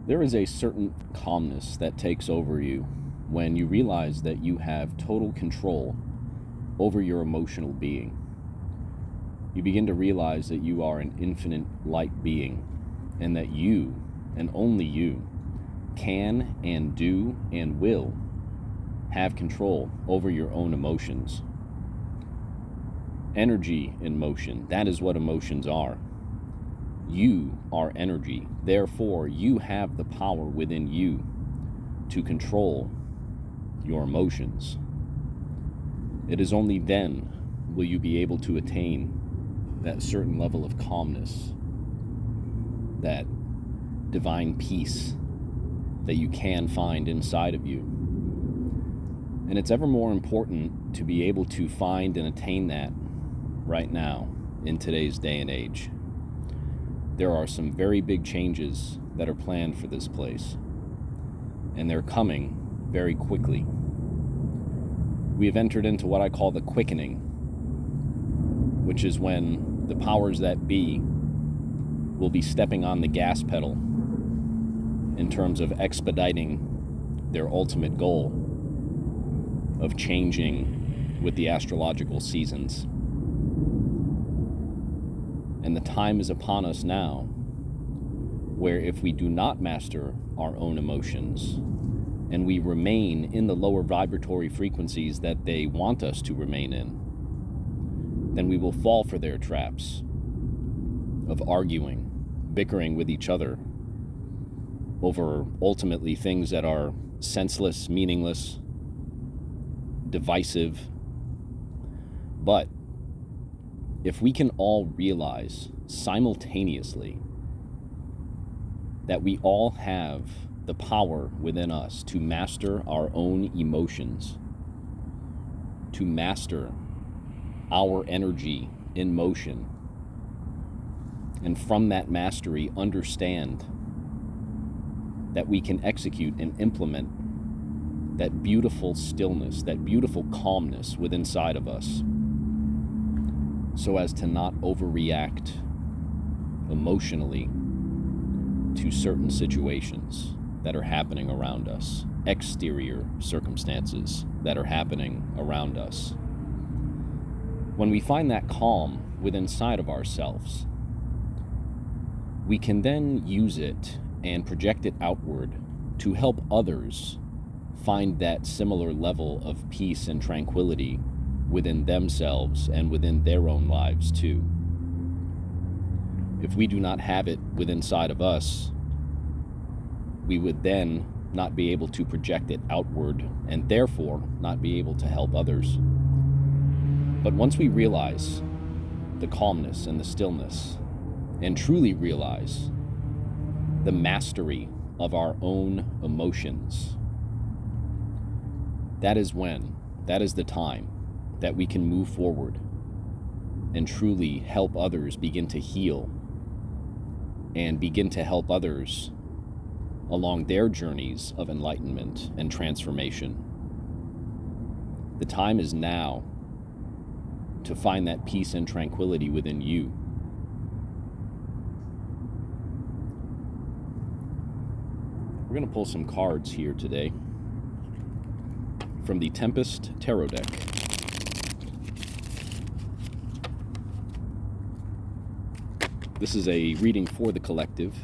There is a certain calmness that takes over you when you realize that you have total control over your emotional being. You begin to realize that you are an infinite light being, and that you, and only you, can and do and will have control over your own emotions. Energy in motion, that is what emotions are. You are energy, therefore you have the power within you to control your emotions. It is only then will you be able to attain that certain level of calmness, that divine peace that you can find inside of you. And it's ever more important to be able to find and attain that right now in today's day and age. There are some very big changes that are planned for this place, and they're coming very quickly. We have entered into what I call the quickening, which is when the powers that be will be stepping on the gas pedal in terms of expediting their ultimate goal of changing with the astrological seasons. And the time is upon us now where if we do not master our own emotions and we remain in the lower vibratory frequencies that they want us to remain in, then we will fall for their traps of arguing, bickering with each other over ultimately things that are senseless, meaningless, divisive. But if we can all realize simultaneously that we all have the power within us to master our own emotions, to master our energy in motion, and from that mastery understand that we can execute and implement that beautiful stillness, that beautiful calmness within inside of us, so as to not overreact emotionally to certain situations that are happening around us, exterior circumstances that are happening around us. When we find that calm within inside of ourselves, we can then use it and project it outward to help others find that similar level of peace and tranquility within themselves and within their own lives too. If we do not have it within inside of us, we would then not be able to project it outward and therefore not be able to help others. But once we realize the calmness and the stillness and truly realize the mastery of our own emotions, that is the time that we can move forward and truly help others begin to heal and begin to help others along their journeys of enlightenment and transformation. The time is now to find that peace and tranquility within you. We're going to pull some cards here today from the Tempest Tarot deck. This is a reading for the collective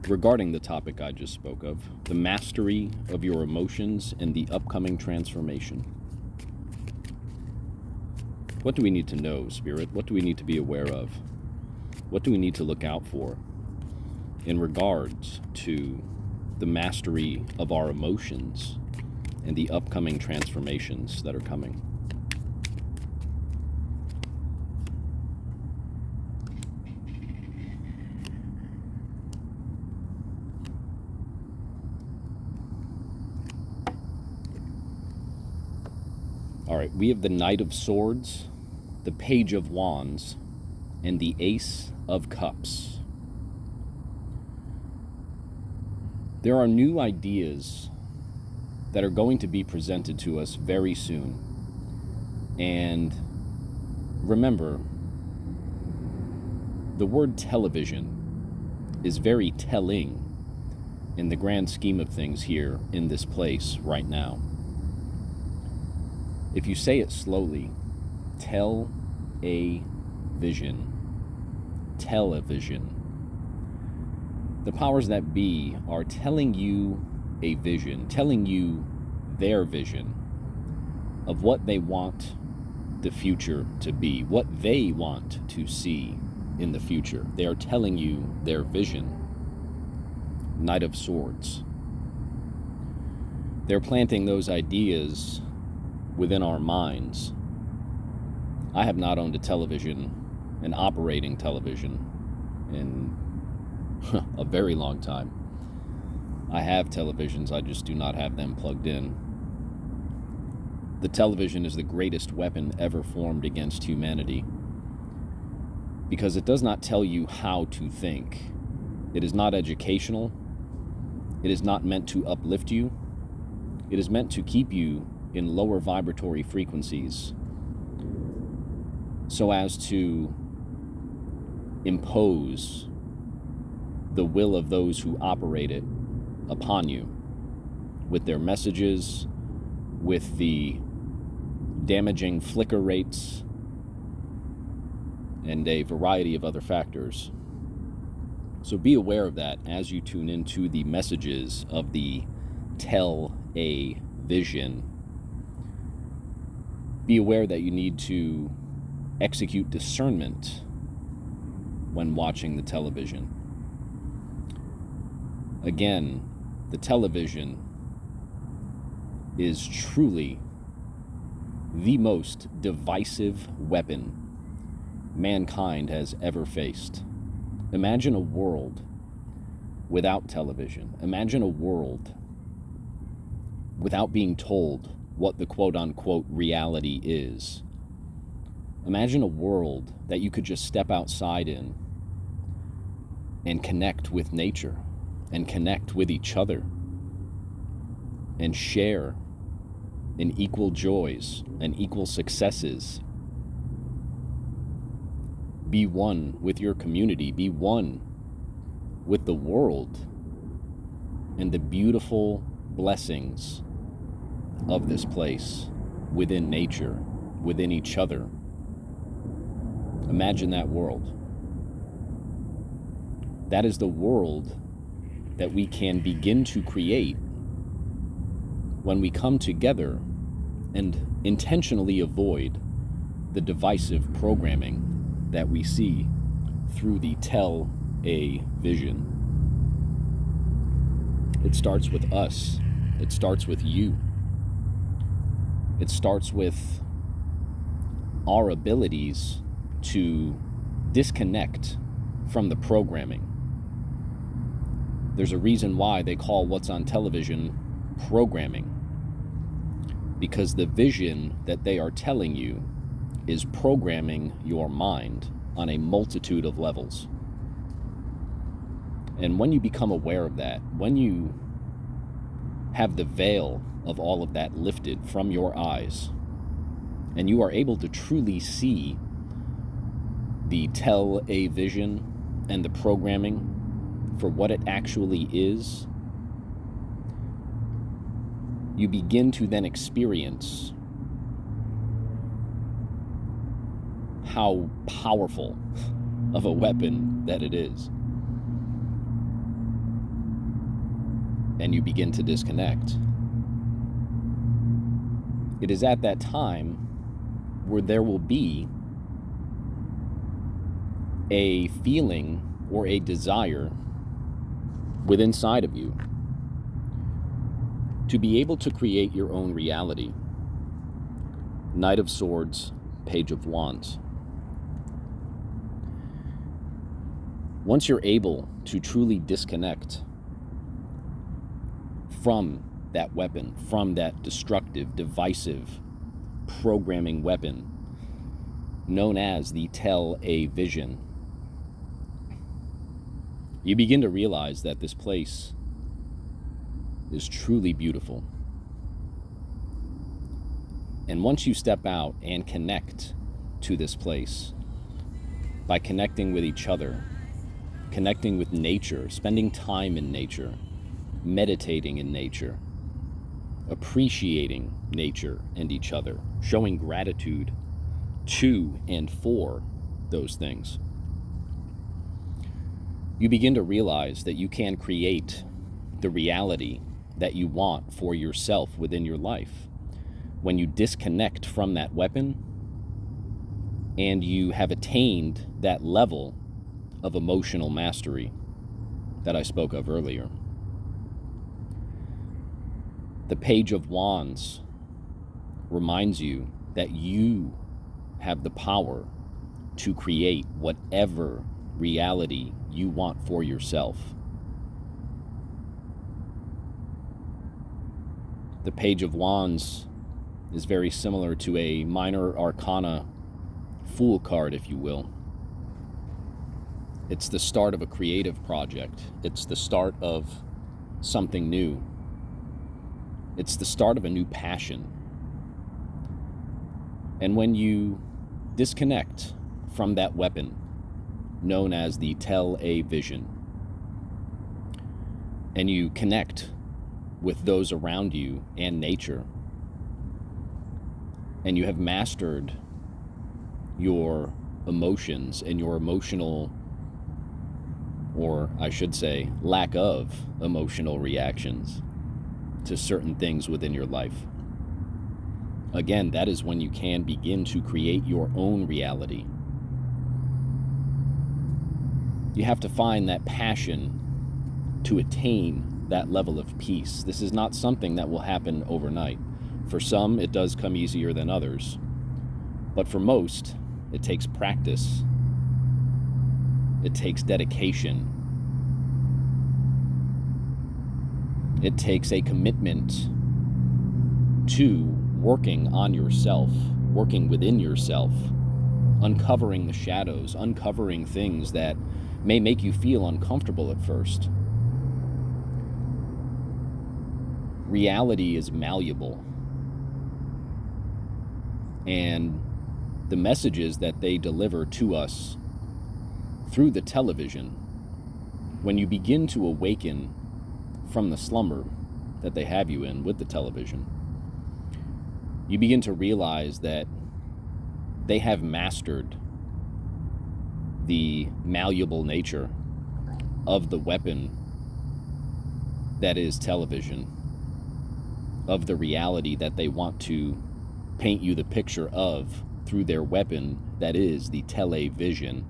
regarding the topic I just spoke of, the mastery of your emotions and the upcoming transformation. What do we need to know, Spirit? What do we need to be aware of? What do we need to look out for in regards to the mastery of our emotions and the upcoming transformations that are coming? All right, we have the Knight of Swords, the Page of Wands, and the Ace of Cups. There are new ideas that are going to be presented to us very soon. And remember, the word television is very telling in the grand scheme of things here in this place right now. If you say it slowly, tell a vision. Television. The powers that be are telling you a vision, telling you their vision of what they want the future to be, what they want to see in the future. They are telling you their vision. Knight of Swords. They're planting those ideas within our minds. I have not owned a television, an operating television, in a very long time. I have televisions, I just do not have them plugged in. The television is the greatest weapon ever formed against humanity, because it does not tell you how to think. It is not educational. It is not meant to uplift you. It is meant to keep you in lower vibratory frequencies so as to impose the will of those who operate it upon you with their messages, with the damaging flicker rates, and a variety of other factors. So be aware of that as you tune into the messages of the tell a vision. Be aware that you need to execute discernment when watching the television. Again, the television is truly the most divisive weapon mankind has ever faced. Imagine a world without television. Imagine a world without being told what the quote-unquote reality is. Imagine a world that you could just step outside in and connect with nature and connect with each other and share in equal joys and equal successes. Be one with your community. Be one with the world and the beautiful blessings of this place within nature, within each other. Imagine that world. That is the world that we can begin to create when we come together and intentionally avoid the divisive programming that we see through the tell a vision. It starts with us. It starts with you. It starts with our abilities to disconnect from the programming. There's a reason why they call what's on television programming, because the vision that they are telling you is programming your mind on a multitude of levels. And when you become aware of that, when you have the veil of all of that lifted from your eyes, and you are able to truly see the tell a vision and the programming for what it actually is, you begin to then experience how powerful of a weapon that it is. And you begin to disconnect. It is at that time where there will be a feeling or a desire within inside of you to be able to create your own reality. Knight of Swords, Page of Wands. Once you're able to truly disconnect from that weapon, from that destructive, divisive programming weapon known as the tell a vision, you begin to realize that this place is truly beautiful. And once you step out and connect to this place by connecting with each other, connecting with nature, spending time in nature, meditating in nature, appreciating nature and each other, showing gratitude to and for those things, you begin to realize that you can create the reality that you want for yourself within your life. When you disconnect from that weapon and you have attained that level of emotional mastery that I spoke of earlier. The Page of Wands reminds you that you have the power to create whatever reality you want for yourself. The Page of Wands is very similar to a minor arcana Fool card, if you will. It's the start of a creative project. It's the start of something new. It's the start of a new passion. And when you disconnect from that weapon known as the television, and you connect with those around you and nature, and you have mastered your emotions and your emotional, or I should say, lack of emotional reactions to certain things within your life. Again, that is when you can begin to create your own reality. You have to find that passion to attain that level of peace. This is not something that will happen overnight. For some, it does come easier than others. But for most, it takes practice. It takes dedication. It takes a commitment to working on yourself, working within yourself, uncovering the shadows, uncovering things that may make you feel uncomfortable at first. Reality is malleable, and the messages that they deliver to us through the television, when you begin to awaken from the slumber that they have you in with the television, you begin to realize that they have mastered the malleable nature of the weapon that is television, of the reality that they want to paint you the picture of through their weapon that is the television.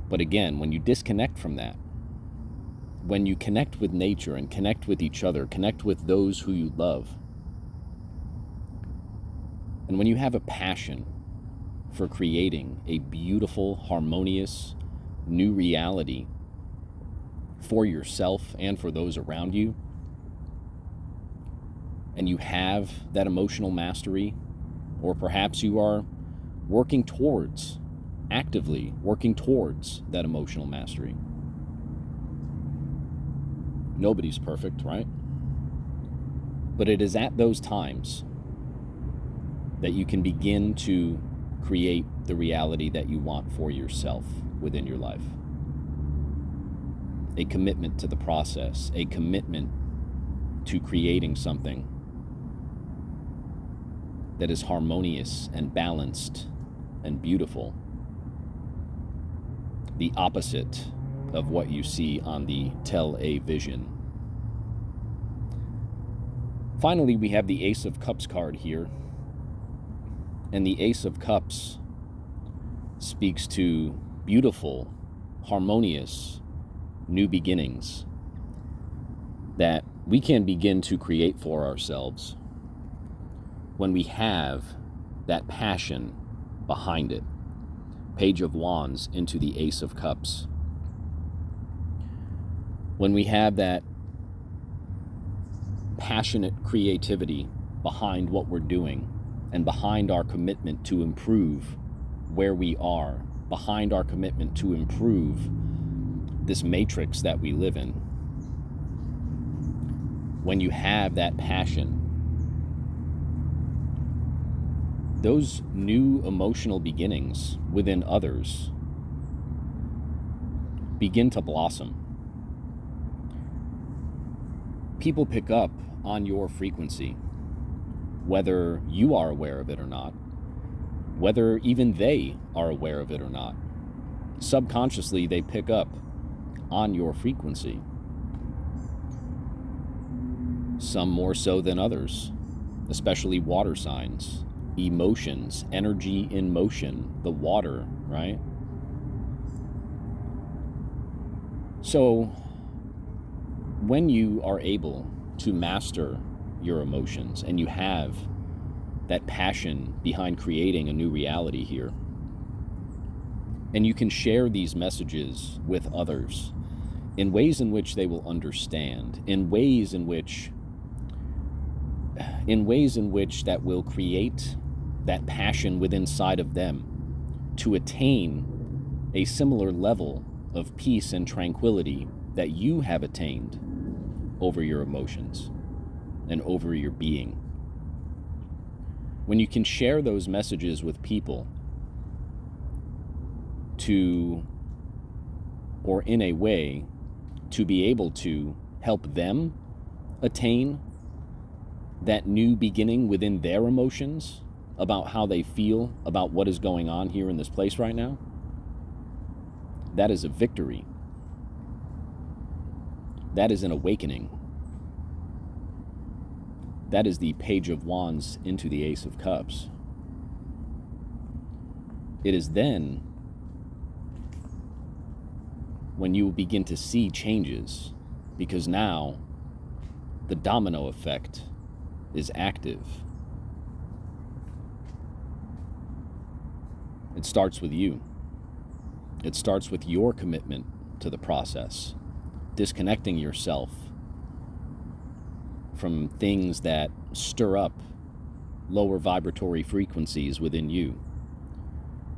But again, when you disconnect from that, when you connect with nature and connect with each other, connect with those who you love, and when you have a passion for creating a beautiful, harmonious, new reality for yourself and for those around you, and you have that emotional mastery, or perhaps you are working towards, actively working towards that emotional mastery. Nobody's perfect, right? But it is at those times that you can begin to create the reality that you want for yourself within your life. A commitment to the process, a commitment to creating something that is harmonious and balanced and beautiful. The opposite of what you see on the television. Finally, we have the Ace of Cups card here. And the Ace of Cups speaks to beautiful, harmonious, new beginnings that we can begin to create for ourselves when we have that passion behind it. Page of Wands into the Ace of Cups. When we have that passionate creativity behind what we're doing and behind our commitment to improve where we are, behind our commitment to improve this matrix that we live in. When you have that passion, those new emotional beginnings within others begin to blossom. People pick up on your frequency, whether you are aware of it or not, whether even they are aware of it or not. Subconsciously, they pick up on your frequency. Some more so than others, especially water signs, emotions, energy in motion, the water, right? So when you are able to master your emotions and you have that passion behind creating a new reality here, and you can share these messages with others in ways in which they will understand, in ways in which that will create that passion within inside of them to attain a similar level of peace and tranquility that you have attained over your emotions and over your being. When you can share those messages with people or in a way to be able to help them attain that new beginning within their emotions about how they feel about what is going on here in this place right now, that is a victory. That is an awakening. That is the Page of Wands into the Ace of Cups. It is then when you will begin to see changes, because now the domino effect is active. It starts with you. It starts with your commitment to the process, disconnecting yourself from things that stir up lower vibratory frequencies within you,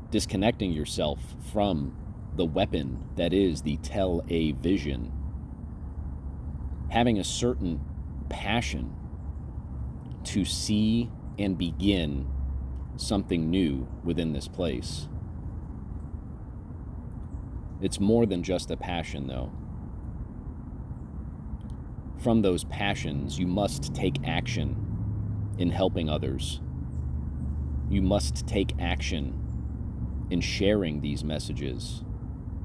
disconnecting yourself from the weapon that is the tell-a-vision, having a certain passion to see and begin something new within this place. It's more than just a passion, though. From those passions, you must take action in helping others. You must take action in sharing these messages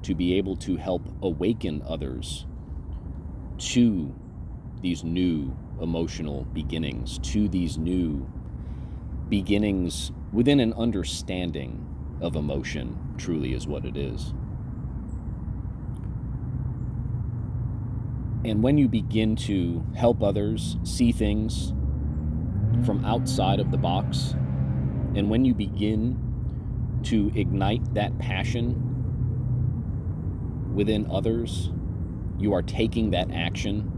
to be able to help awaken others to these new emotional beginnings, to these new beginnings within an understanding of emotion, truly is what it is. And when you begin to help others see things from outside of the box, and when you begin to ignite that passion within others, you are taking that action.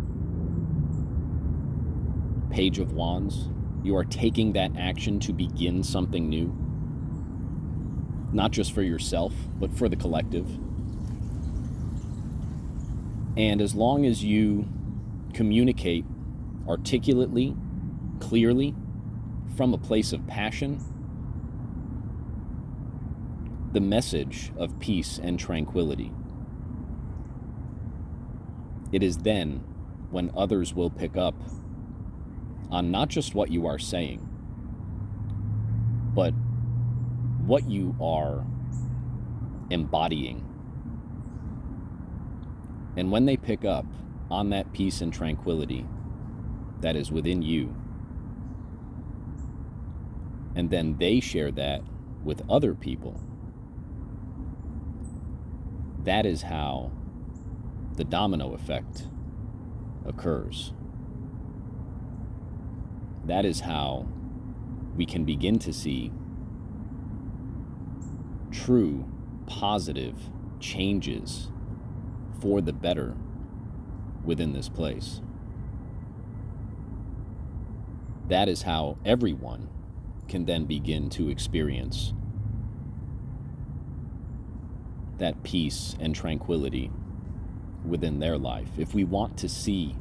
Page of Wands, you are taking that action to begin something new, not just for yourself, but for the collective. And as long as you communicate articulately, clearly, from a place of passion, the message of peace and tranquility, it is then when others will pick up on not just what you are saying, but what you are embodying. And when they pick up on that peace and tranquility that is within you, and then they share that with other people, that is how the domino effect occurs. That is how we can begin to see true positive changes for the better within this place. That is how everyone can then begin to experience that peace and tranquility within their life. If we want to see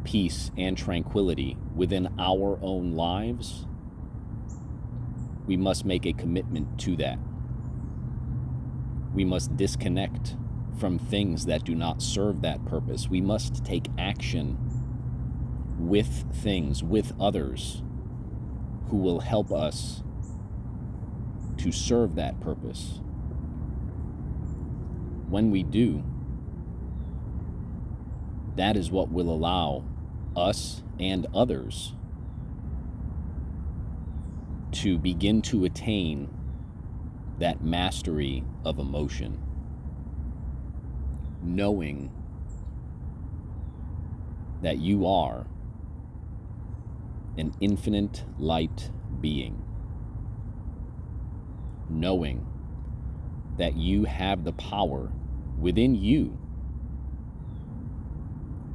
peace and tranquility within our own lives, we must make a commitment to that. We must disconnect from things that do not serve that purpose. We must take action with things, with others who will help us to serve that purpose. When we do, that is what will allow us and others to begin to attain that mastery of emotion, knowing that you are an infinite light being, knowing that you have the power within you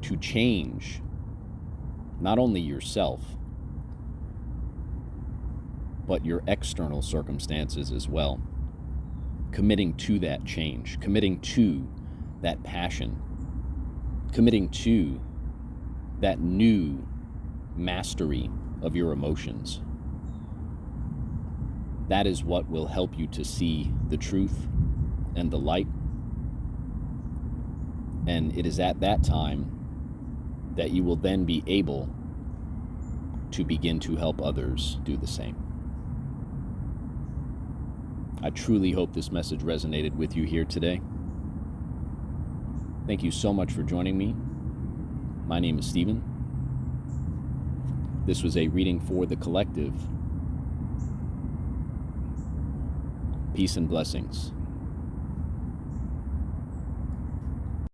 to change not only yourself, but your external circumstances as well. Committing to that change, committing to that passion, committing to that new mastery of your emotions. That is what will help you to see the truth and the light. And it is at that time that you will then be able to begin to help others do the same. I truly hope this message resonated with you here today. Thank you so much for joining me. My name is Stephen. This was a reading for the collective. Peace and blessings.